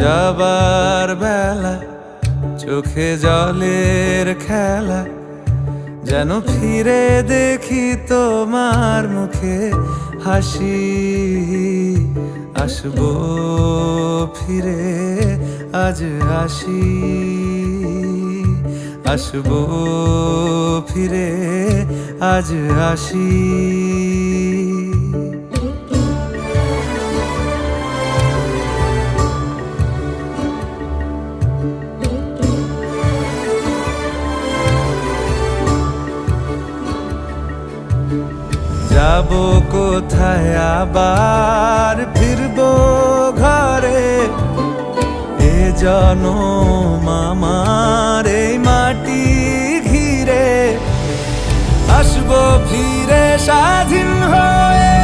যাবার বেলা চোখে জলের খেলা, যেন ফিরে দেখি তোমার মুখে হাসি। আসবো ফিরে আজ আসি, আসবো ফিরে আজ আসি। যাবো কোথায় আবার ফিরবো ঘরে, এ জনম আমার এই মাটি ঘিরে। আসবো ফিরে স্বাধীন হয়ে।